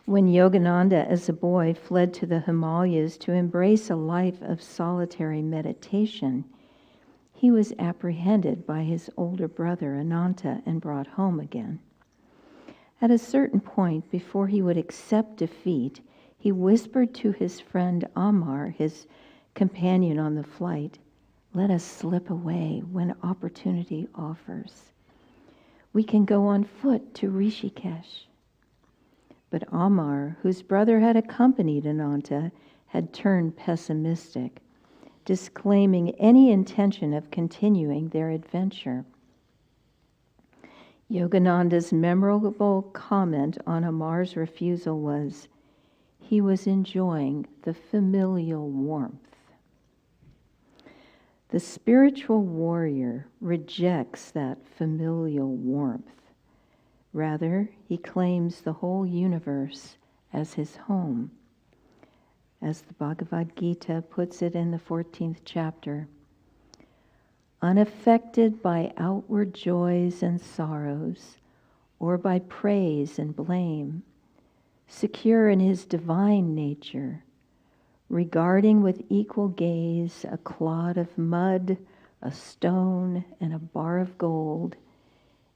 When Yogananda, as a boy, fled to the Himalayas to embrace a life of solitary meditation, he was apprehended by his older brother Ananta and brought home again. At a certain point, before he would accept defeat, he whispered to his friend Amar, his companion on the flight, "Let us slip away when opportunity offers. We can go on foot to Rishikesh." But Amar, whose brother had accompanied Ananta, had turned pessimistic, disclaiming any intention of continuing their adventure. Yogananda's memorable comment on Amar's refusal was, he was enjoying the familial warmth. The spiritual warrior rejects that familial warmth. Rather, he claims the whole universe as his home. As the Bhagavad Gita puts it in the 14th chapter, unaffected by outward joys and sorrows, or by praise and blame, secure in his divine nature, regarding with equal gaze a clod of mud, a stone, and a bar of gold,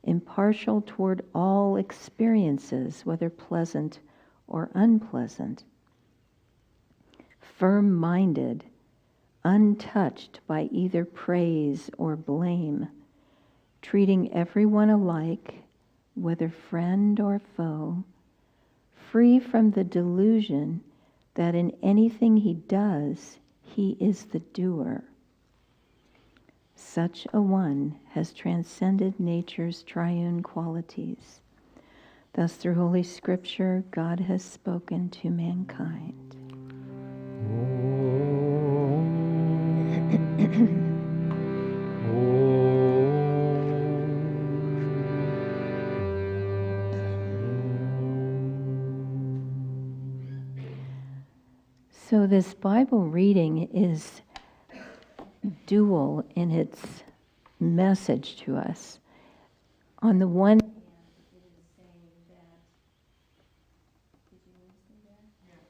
impartial toward all experiences, whether pleasant or unpleasant, firm-minded, untouched by either praise or blame, treating everyone alike, whether friend or foe, free from the delusion that in anything he does, he is the doer. Such a one has transcended nature's triune qualities. Thus, through Holy Scripture, God has spoken to mankind. So this Bible reading is dual in its message to us. On the one hand, it is saying that... Did you listen to that?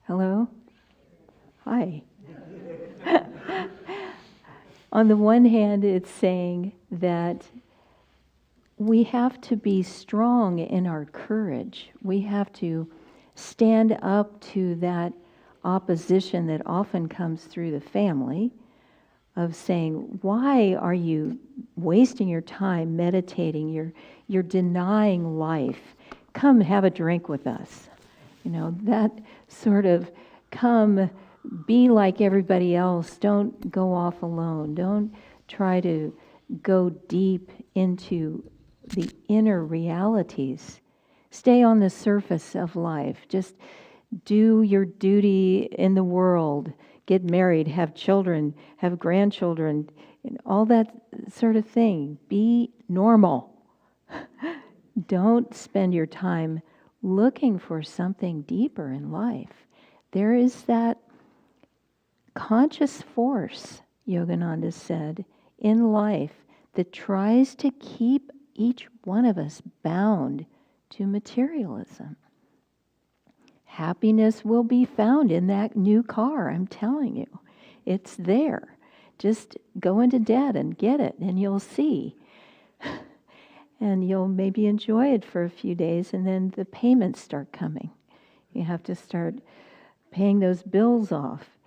Hello? Hi. On the one hand, it's saying that we have to be strong in our courage. We have to stand up to that opposition that often comes through the family of saying, why are you wasting your time meditating? You're denying life. Come have a drink with us. You know, that sort of come be like everybody else. Don't go off alone. Don't try to go deep into the inner realities. Stay on the surface of life. Just do your duty in the world. Get married, have children, have grandchildren, and all that sort of thing. Be normal. Don't spend your time looking for something deeper in life. There is that conscious force, Yogananda said, in life that tries to keep each one of us bound to materialism. Happiness will be found in that new car, I'm telling you. It's there. Just go into debt and get it, and you'll see. And you'll maybe enjoy it for a few days, and then the payments start coming. You have to start paying those bills off.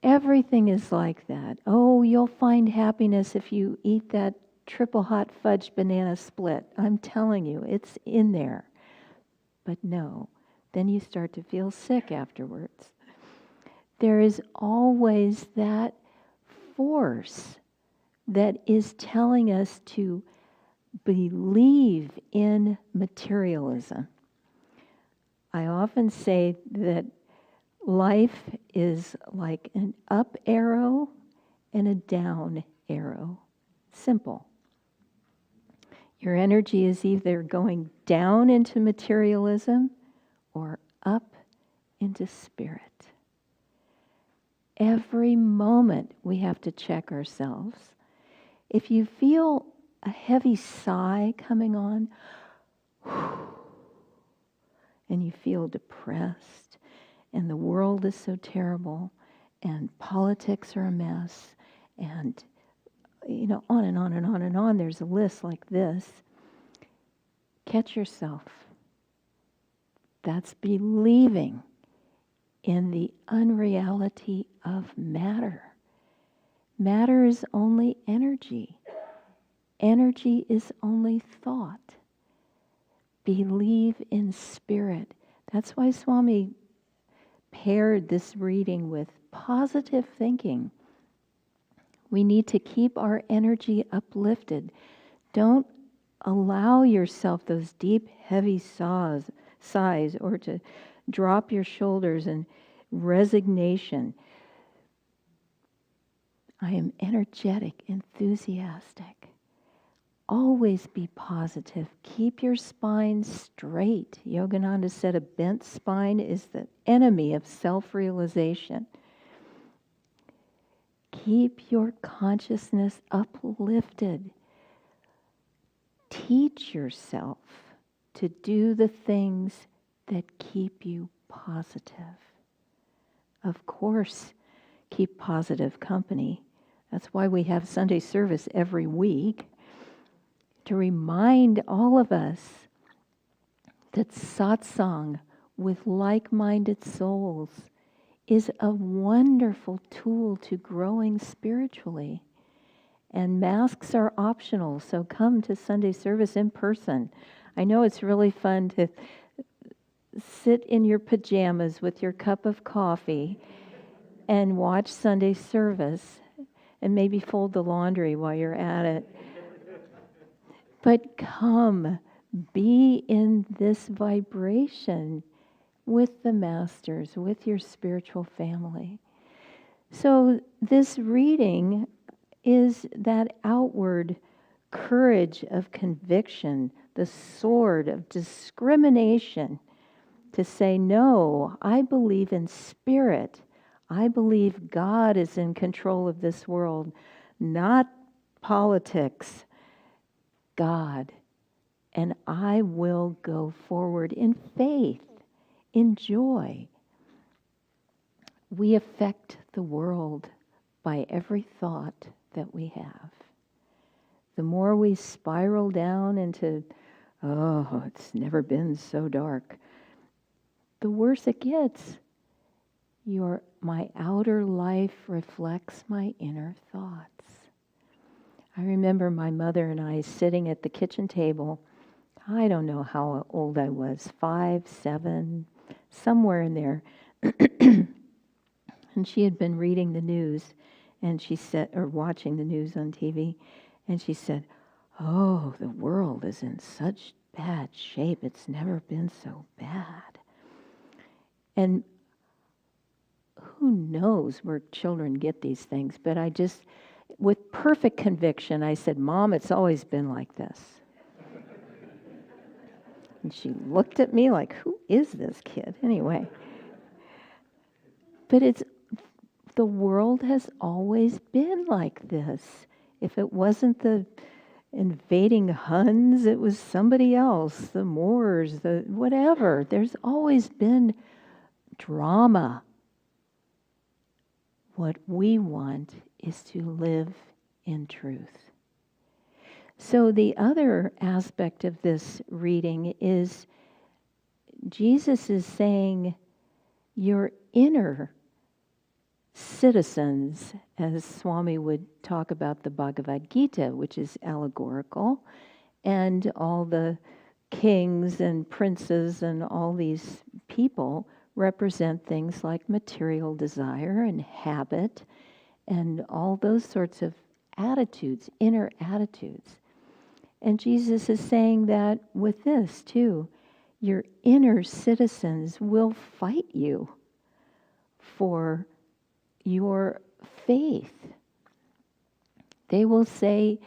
Everything is like that. Oh, you'll find happiness if you eat that triple hot fudge banana split. I'm telling you, it's in there. But no. Then you start to feel sick afterwards. There is always that force that is telling us to believe in materialism. I often say that life is like an up arrow and a down arrow. Simple. Your energy is either going down into materialism or up into spirit. Every moment we have to check ourselves. If you feel a heavy sigh coming on, and you feel depressed, and the world is so terrible, and politics are a mess, and on and on and on and on. There's a list like this. Catch yourself. That's believing in the unreality of matter. Matter is only energy. Energy is only thought. Believe in spirit. That's why Swami paired this reading with positive thinking. We need to keep our energy uplifted. Don't allow yourself those deep, heavy sighs or to drop your shoulders in resignation. I am energetic, enthusiastic. Always be positive. Keep your spine straight. Yogananda said a bent spine is the enemy of self-realization. Keep your consciousness uplifted. Teach yourself to do the things that keep you positive. Of course, keep positive company. That's why we have Sunday service every week, to remind all of us that satsang with like-minded souls is a wonderful tool to growing spiritually. And masks are optional, so come to Sunday service in person. I know it's really fun to sit in your pajamas with your cup of coffee and watch Sunday service and maybe fold the laundry while you're at it. But come, be in this vibration with the masters, with your spiritual family. So this reading is that outward courage of conviction, the sword of discrimination, to say, no, I believe in spirit. I believe God is in control of this world, not politics. God. And I will go forward in faith, in joy. We affect the world by every thought that we have. The more we spiral down into, oh, it's never been so dark, the worse it gets. My outer life reflects my inner thoughts. I remember my mother and I sitting at the kitchen table. I don't know how old I was, 5, 7, somewhere in there. And she had been reading the news, and she said, or watching the news on TV, and she said, oh, the world is in such bad shape. It's never been so bad. And who knows where children get these things, but I just, with perfect conviction, I said, Mom, it's always been like this. And she looked at me like, who is this kid? Anyway. But the world has always been like this. If it wasn't the invading Huns, it was somebody else, the Moors, the whatever. There's always been drama. What we want is to live in truth. So the other aspect of this reading is Jesus is saying your inner citizens, as Swami would talk about the Bhagavad Gita, which is allegorical, and all the kings and princes and all these people represent things like material desire and habit and all those sorts of attitudes, inner attitudes. And Jesus is saying that with this too. Your inner citizens will fight you for your faith. They will say,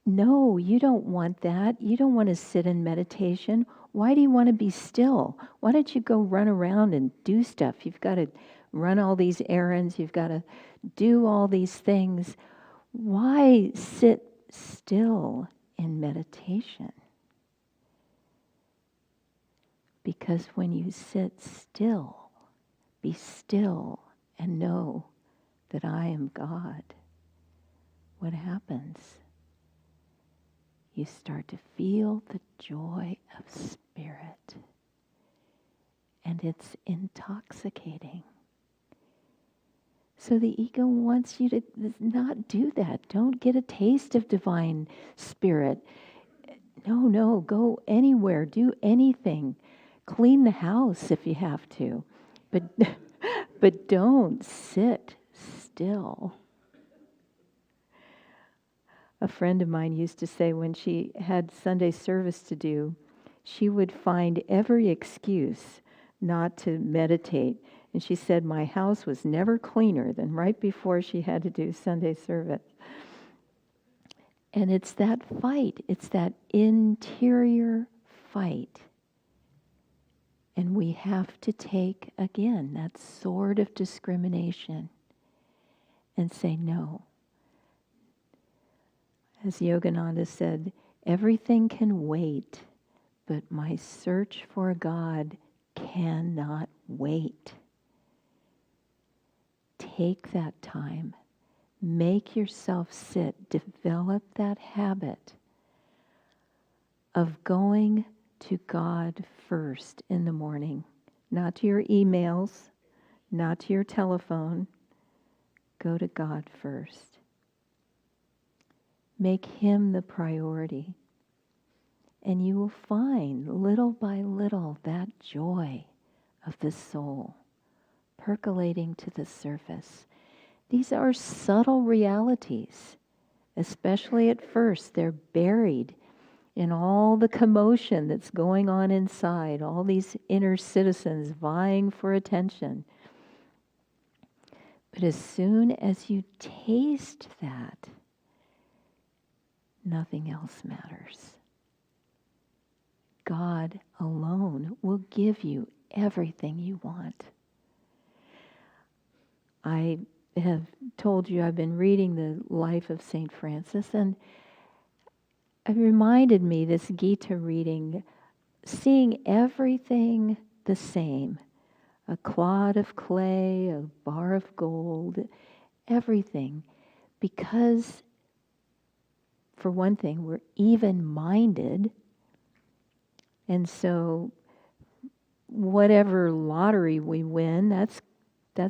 no, you don't want that. You don't want to sit in meditation. Why do you want to be still? Why don't you go run around and do stuff? You've got to run all these errands. You've got to do all these things. Why sit still in meditation? Because when you sit still, be still and know that I am God, what happens? You start to feel the joy of spirit. And it's intoxicating. So the ego wants you to not do that. Don't get a taste of divine spirit. No, go anywhere, do anything. Clean the house if you have to. But don't sit still. A friend of mine used to say when she had Sunday service to do, she would find every excuse not to meditate. And she said my house was never cleaner than right before she had to do Sunday service. And it's that fight. It's that interior fight. And we have to take, again, that sword of discrimination and say no. As Yogananda said, everything can wait, but my search for God cannot wait. Take that time. Make yourself sit. Develop that habit of going to God first in the morning. Not to your emails, not to your telephone. Go to God first. Make Him the priority. And you will find, little by little, that joy of the soul percolating to the surface. These are subtle realities, especially at first. They're buried in all the commotion that's going on inside, all these inner citizens vying for attention. But as soon as you taste that, nothing else matters. God alone will give you everything you want. I have told you I've been reading the life of St. Francis, and it reminded me, this Gita reading, seeing everything the same. A clod of clay, a bar of gold, everything. Because, for one thing, we're even-minded. And so whatever lottery we win, that's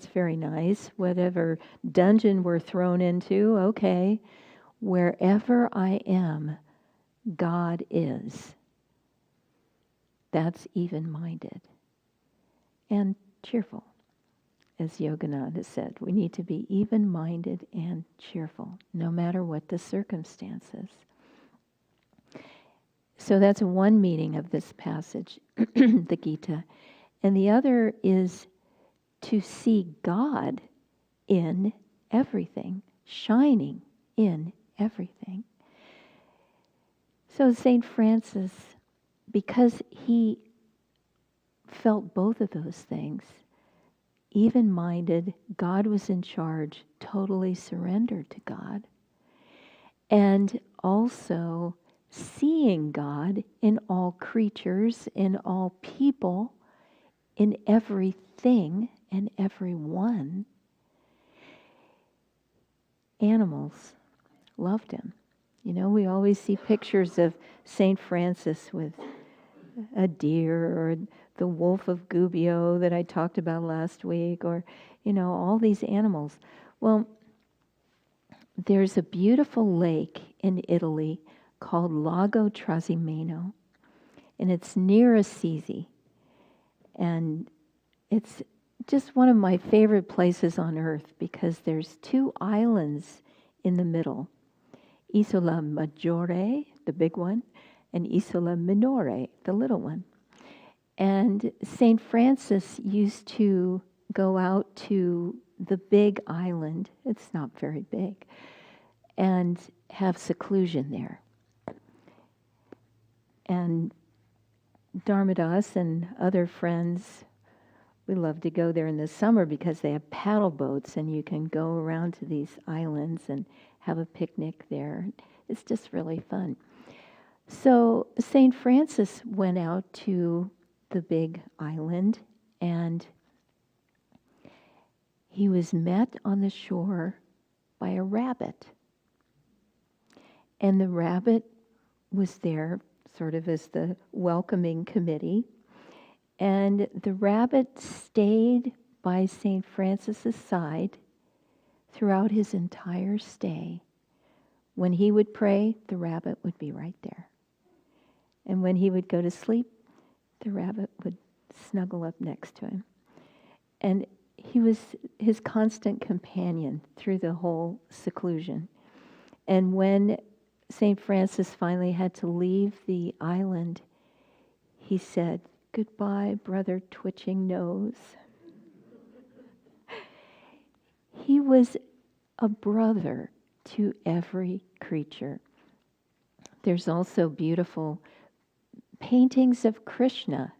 very nice. Whatever dungeon we're thrown into, okay. Wherever I am, God is. That's even-minded. And cheerful. As Yogananda said, we need to be even-minded and cheerful, no matter what the circumstances. So that's one meaning of this passage, the Gita. And the other is to see God in everything, shining in everything. So St. Francis, because he felt both of those things, even-minded, God was in charge, totally surrendered to God, and also seeing God in all creatures, in all people, in everything and everyone. Animals loved him. You know, we always see pictures of St. Francis with a deer or the wolf of Gubbio that I talked about last week, or, you know, all these animals. Well, there's a beautiful lake in Italy called Lago Trasimeno, and it's near Assisi. And it's just one of my favorite places on earth because there's two islands in the middle. Isola Maggiore, the big one, and Isola Minore, the little one. And St. Francis used to go out to the big island, it's not very big, and have seclusion there. And Dharmadas and other friends, we love to go there in the summer because they have paddle boats and you can go around to these islands and have a picnic there. It's just really fun. So St. Francis went out to the big island, and he was met on the shore by a rabbit. And the rabbit was there sort of as the welcoming committee. And the rabbit stayed by St. Francis's side throughout his entire stay. When he would pray, the rabbit would be right there. And when he would go to sleep, the rabbit would snuggle up next to him. And he was his constant companion through the whole seclusion. And when St. Francis finally had to leave the island, he said, "Goodbye, brother twitching nose." He was a brother to every creature. There's also beautiful paintings of Krishna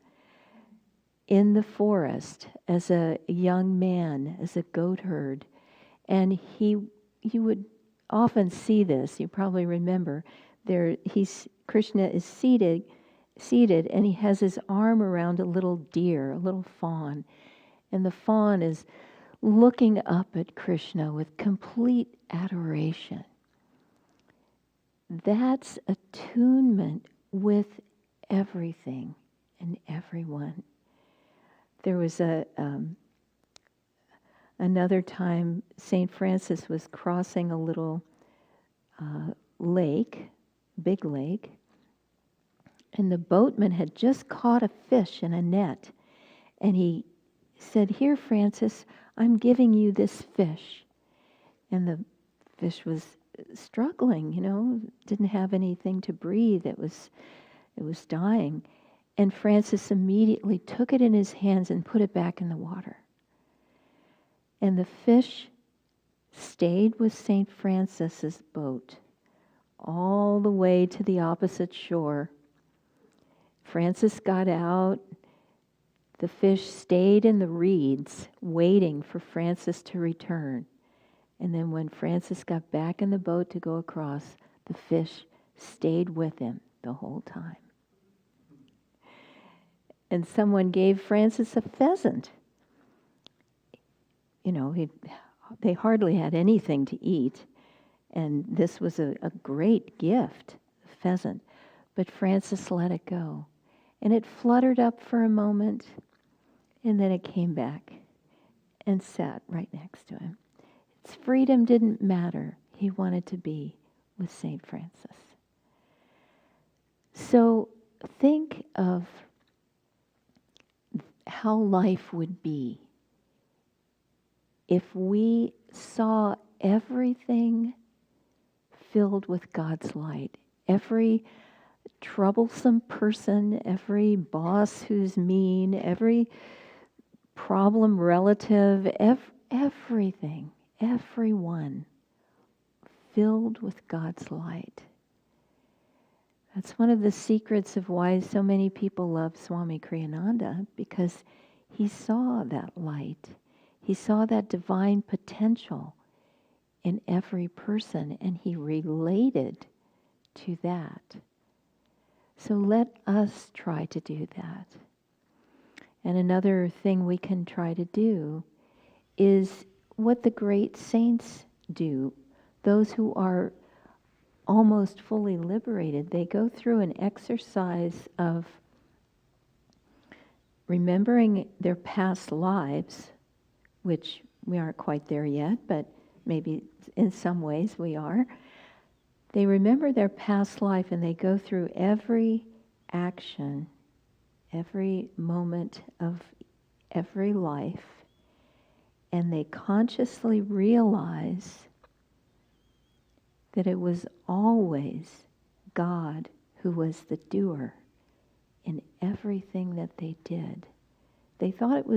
in the forest as a young man, as a goat herd. And you would often see this. You probably remember Krishna is seated, and he has his arm around a little deer, a little fawn. And the fawn is looking up at Krishna with complete adoration. That's attunement with everything and everyone. There was another time St. Francis was crossing a little lake, big lake, and the boatman had just caught a fish in a net. And he said, "Here, Francis, I'm giving you this fish." And the fish was struggling, didn't have anything to breathe. It was dying. And Francis immediately took it in his hands and put it back in the water. And the fish stayed with St. Francis's boat all the way to the opposite shore. Francis got out. The fish stayed in the reeds, waiting for Francis to return. And then when Francis got back in the boat to go across, the fish stayed with him the whole time. And someone gave Francis a pheasant. They hardly had anything to eat. And this was a great gift, the pheasant. But Francis let it go. And it fluttered up for a moment, and then it came back and sat right next to him. Its freedom didn't matter. He wanted to be with St. Francis. So think of how life would be if we saw everything filled with God's light. Every troublesome person, every boss who's mean, every problem relative, everything, everyone filled with God's light. That's one of the secrets of why so many people love Swami Kriyananda, because he saw that light. He saw that divine potential in every person, and he related to that. So let us try to do that. And another thing we can try to do is what the great saints do. Those who are almost fully liberated, they go through an exercise of remembering their past lives, which we aren't quite there yet, but maybe in some ways we are. They remember their past life and they go through every action, every moment of every life, and they consciously realize that it was always God who was the doer in everything that they did. They thought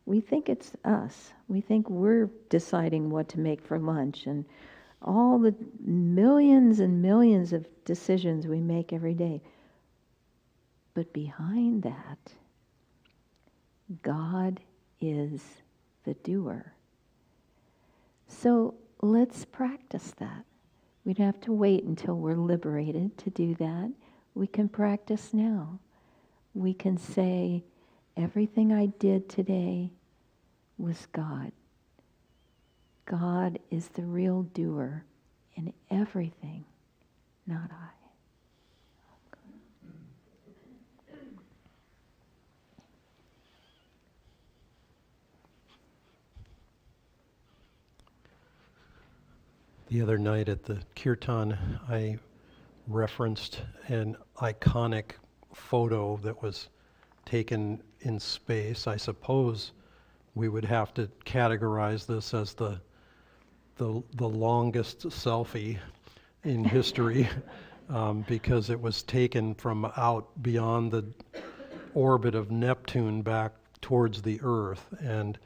we think it's us. We think we're deciding what to make for lunch and all the millions and millions of decisions we make every day. But behind that, God is the doer. So let's practice that. We don't have to wait until we're liberated to do that. We can practice now. we can say, everything I did today was God. God is the real doer in everything, not I. The other night at the kirtan, I referenced an iconic photo that was taken in space. I suppose we would have to categorize this as the longest selfie in history because it was taken from out beyond the orbit of Neptune back towards the Earth, and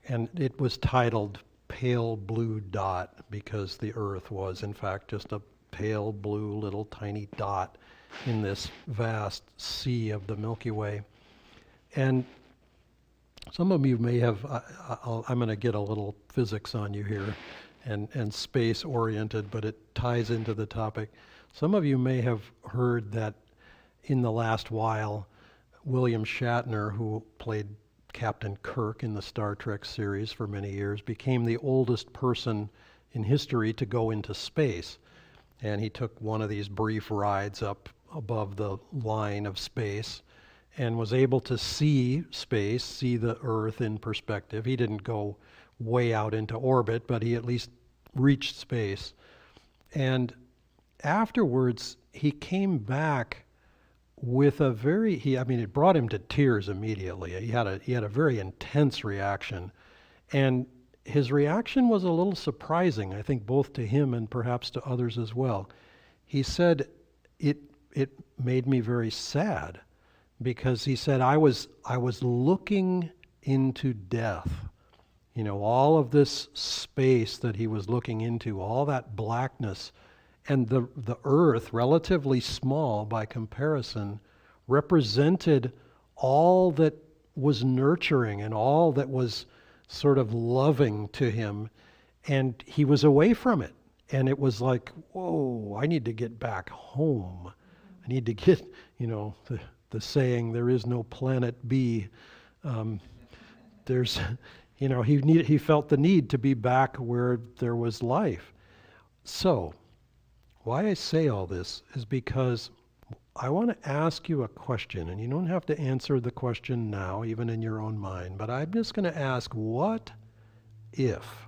it was titled Pale Blue Dot because the Earth was in fact just a pale blue little tiny dot in this vast sea of the Milky Way. And some of you may have, I'm going to get a little physics on you here and space oriented, but it ties into the topic. Some of you may have heard that in the last while, William Shatner, who played Captain Kirk in the Star Trek series for many years, became the oldest person in history to go into space. And he took one of these brief rides up above the line of space and was able to see space, see the Earth in perspective. He didn't go way out into orbit, but he at least reached space. And afterwards, he came back with a very, it brought him to tears immediately. He had a very intense reaction. And his reaction was a little surprising, I think, both to him and perhaps to others as well. He said, it made me very sad, because he said, I was looking into death. You know, all of this space that he was looking into, all that blackness, and the Earth, relatively small by comparison, represented all that was nurturing and all that was sort of loving to him, and he was away from it. And it was like, whoa, I need to get back home. I need to get, the saying, there is no planet B. He felt the need to be back where there was life. So, why I say all this is because I want to ask you a question, and you don't have to answer the question now, even in your own mind, but I'm just going to ask, what if?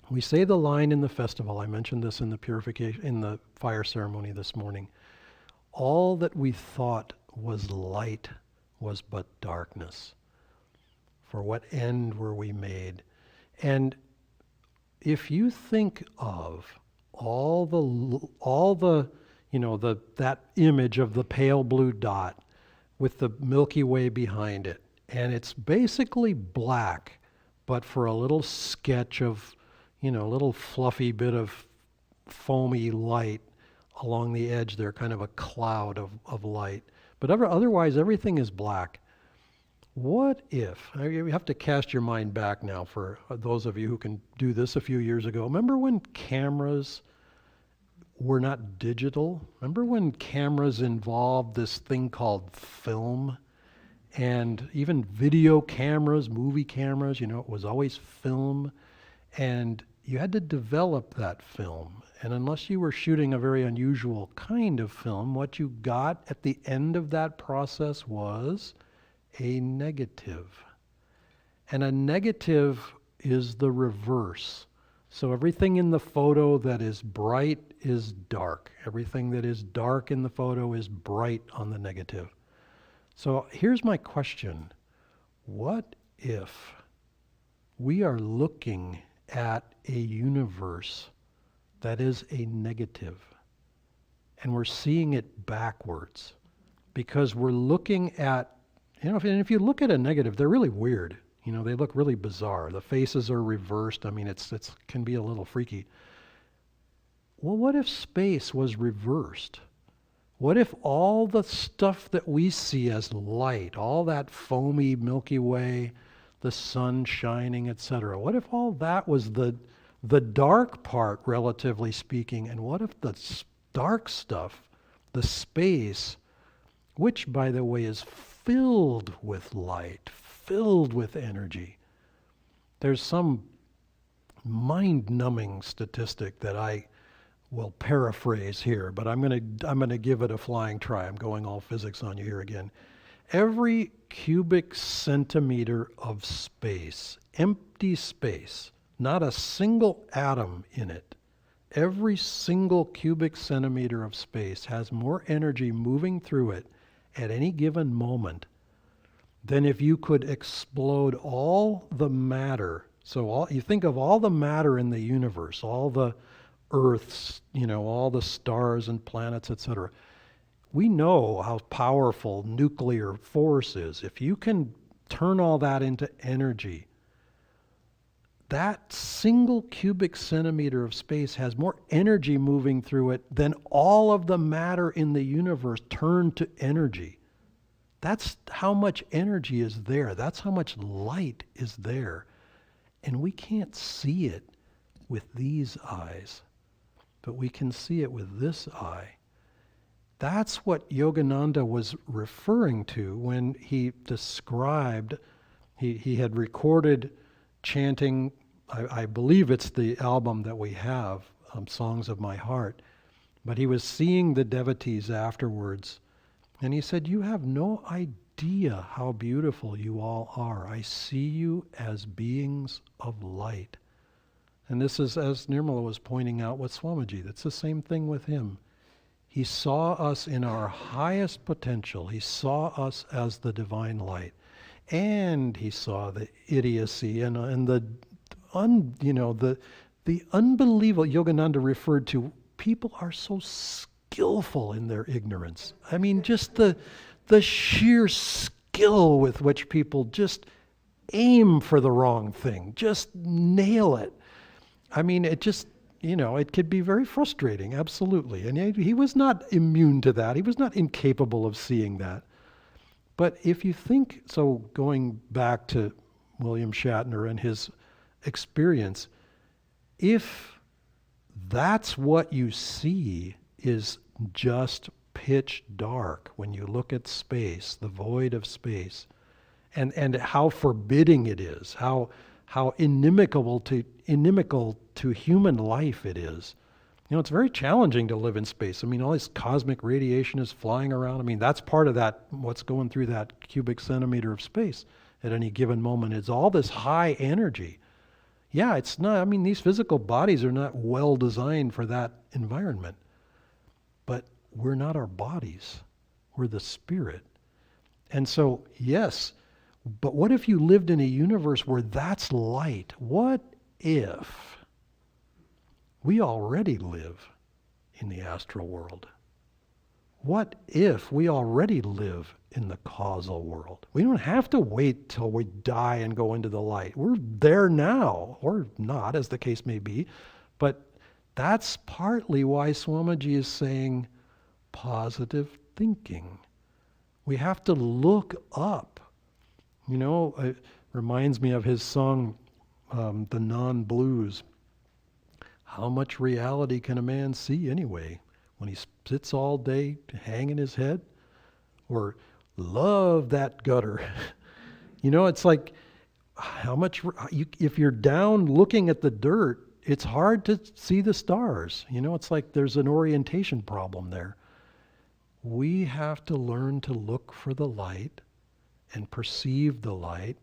We say the line in the festival, I mentioned this in the fire ceremony this morning, all that we thought was light was but darkness. For what end were we made? And if you think of that image of the pale blue dot with the Milky Way behind it, and it's basically black, but for a little sketch of, a little fluffy bit of foamy light along the edge there, kind of a cloud of light. But otherwise, everything is black. What if, you have to cast your mind back now for those of you who can do this a few years ago. Remember when cameras were not digital? Remember when cameras involved this thing called film? And even video cameras, movie cameras, it was always film. And you had to develop that film. And unless you were shooting a very unusual kind of film, what you got at the end of that process was a negative. And a negative is the reverse. So everything in the photo that is bright is dark. Everything that is dark in the photo is bright on the negative. So here's my question. What if we are looking at a universe that is a negative, and we're seeing it backwards? Because we're looking at, if you look at a negative, they're really weird. They look really bizarre. The faces are reversed. It can be a little freaky. Well, what if space was reversed? What if all the stuff that we see as light, all that foamy Milky Way, the sun shining, etc., what if all that was the dark part, relatively speaking, and what if the dark stuff, the space, which, by the way, is filled with light, filled with energy. There's some mind-numbing statistic that I will paraphrase here, but I'm going to give it a flying try. I'm going all physics on you here again. Every cubic centimeter of space, empty space, not a single atom in it, every single cubic centimeter of space has more energy moving through it at any given moment than if you could explode all the matter. So you think of all the matter in the universe, all the Earths, all the stars and planets, etc. We know how powerful nuclear force is. If you can turn all that into energy, that single cubic centimeter of space has more energy moving through it than all of the matter in the universe turned to energy. That's how much energy is there. That's how much light is there. And we can't see it with these eyes, but we can see it with this eye. That's what Yogananda was referring to when he described, he had recorded chanting, I believe it's the album that we have, Songs of My Heart, but he was seeing the devotees afterwards, and he said, "You have no idea how beautiful you all are. I see you as beings of light." And this is, as Nirmala was pointing out with Swamiji, that's the same thing with him. He saw us in our highest potential. He saw us as the divine light. And he saw the idiocy and the unbelievable. Yogananda referred to, people are so skillful in their ignorance. I mean, just the sheer skill with which people just aim for the wrong thing, just nail it. I mean, it just, it could be very frustrating, absolutely. And he was not immune to that. He was not incapable of seeing that. But if you think, so going back to William Shatner and his experience, if that's what you see is just pitch dark when you look at space, the void of space, and how forbidding it is, how inimical to human life it is. It's very challenging to live in space. I mean, all this cosmic radiation is flying around. I mean, that's part of that, what's going through that cubic centimeter of space at any given moment. It's all this high energy. Yeah, it's not, I mean, these physical bodies are not well designed for that environment. But we're not our bodies. We're the spirit. And so, yes, but what if you lived in a universe where that's light? What if we already live in the astral world? What if we already live in the causal world? We don't have to wait till we die and go into the light. We're there now, or not, as the case may be. But that's partly why Swamiji is saying positive thinking. We have to look up. It reminds me of his song, The Non-Blues. How much reality can a man see anyway when he sits all day hanging his head? Or love that gutter. It's like, how much, if you're down looking at the dirt, it's hard to see the stars. It's like there's an orientation problem there. We have to learn to look for the light and perceive the light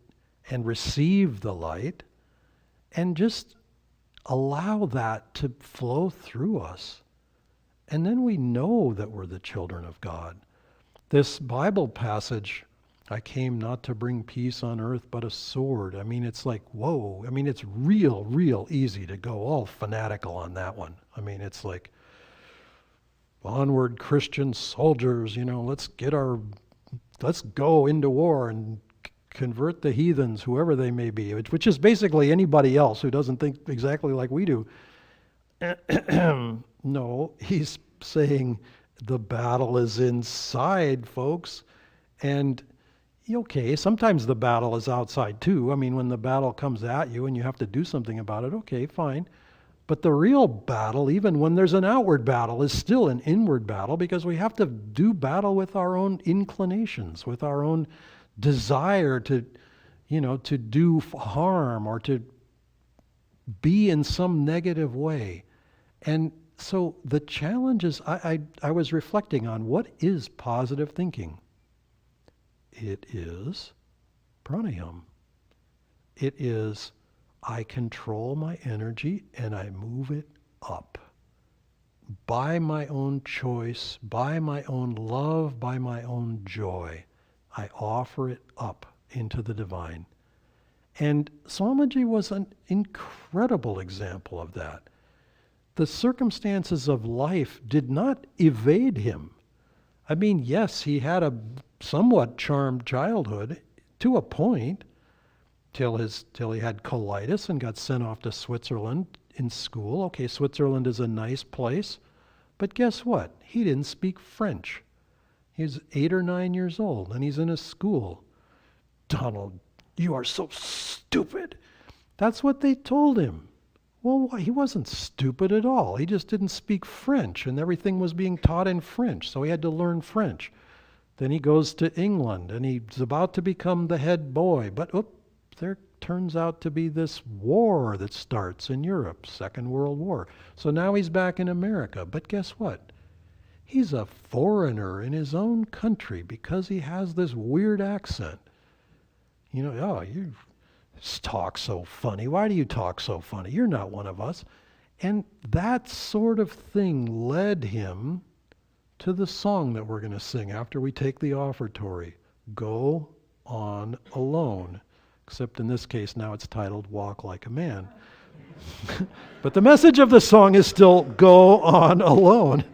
and receive the light and just allow that to flow through us. And then we know that we're the children of God. This Bible passage, I came not to bring peace on earth but a sword. I mean, it's like, whoa. I mean, it's real easy to go all fanatical on that one. I mean, it's like, onward Christian soldiers, let's go into war and convert the heathens, whoever they may be, which is basically anybody else who doesn't think exactly like we do. No, he's saying the battle is inside, folks. And okay, sometimes the battle is outside too. I mean, when the battle comes at you and you have to do something about it, okay, fine. But the real battle, even when there's an outward battle, is still an inward battle, because we have to do battle with our own inclinations, with our own desire to, to do harm or to be in some negative way. And so the challenge is, I was reflecting on, what is positive thinking? It is pranayama. It is, I control my energy and I move it up. By my own choice, by my own love, by my own joy, I offer it up into the divine. And Swamiji was an incredible example of that. The circumstances of life did not evade him. I mean, yes, he had a somewhat charmed childhood to a point, till he had colitis and got sent off to Switzerland in school. Okay, Switzerland is a nice place, but guess what? He didn't speak French. He's 8 or 9 years old, and he's in a school. Donald, you are so stupid. That's what they told him. Well, he wasn't stupid at all. He just didn't speak French, and everything was being taught in French, so he had to learn French. Then he goes to England, and he's about to become the head boy, but there turns out to be this war that starts in Europe, Second World War. So now he's back in America, but guess what? He's a foreigner in his own country because he has this weird accent. Oh, you talk so funny. Why do you talk so funny? You're not one of us. And that sort of thing led him to the song that we're going to sing after we take the offertory, Go On Alone. Except in this case, now it's titled Walk Like a Man. But the message of the song is still Go On Alone.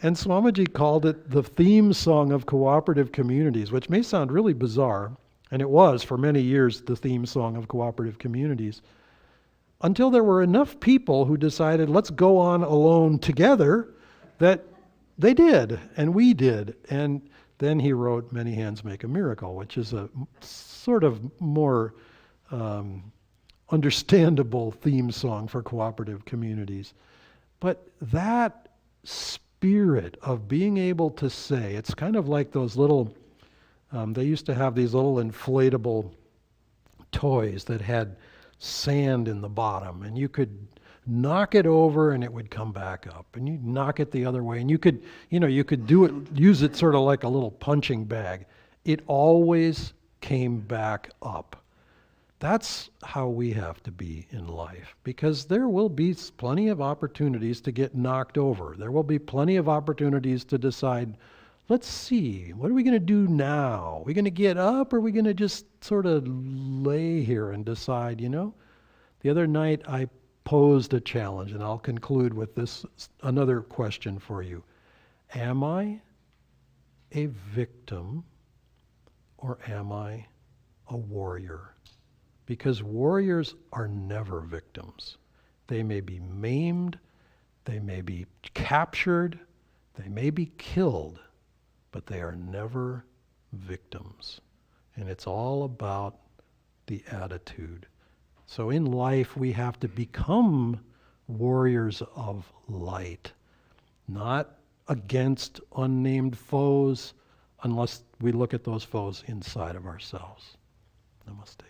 And Swamiji called it the theme song of cooperative communities, which may sound really bizarre, and it was for many years the theme song of cooperative communities, until there were enough people who decided, let's go on alone together, that they did, and we did. And then he wrote Many Hands Make a Miracle, which is a sort of more understandable theme song for cooperative communities. But that spirit of being able to say, it's kind of like those little, they used to have these little inflatable toys that had sand in the bottom, and you could knock it over and it would come back up, and you knock it the other way, and you could use it sort of like a little punching bag. It always came back up. That's how we have to be in life, because there will be plenty of opportunities to get knocked over. There will be plenty of opportunities to decide, let's see, what are we going to do now? Are we going to get up, or are we going to just sort of lay here and decide, The other night I posed a challenge, and I'll conclude with this, another question for you. Am I a victim, or am I a warrior? Because warriors are never victims. They may be maimed, they may be captured, they may be killed, but they are never victims. And it's all about the attitude. So in life, we have to become warriors of light, not against unnamed foes, unless we look at those foes inside of ourselves. Namaste.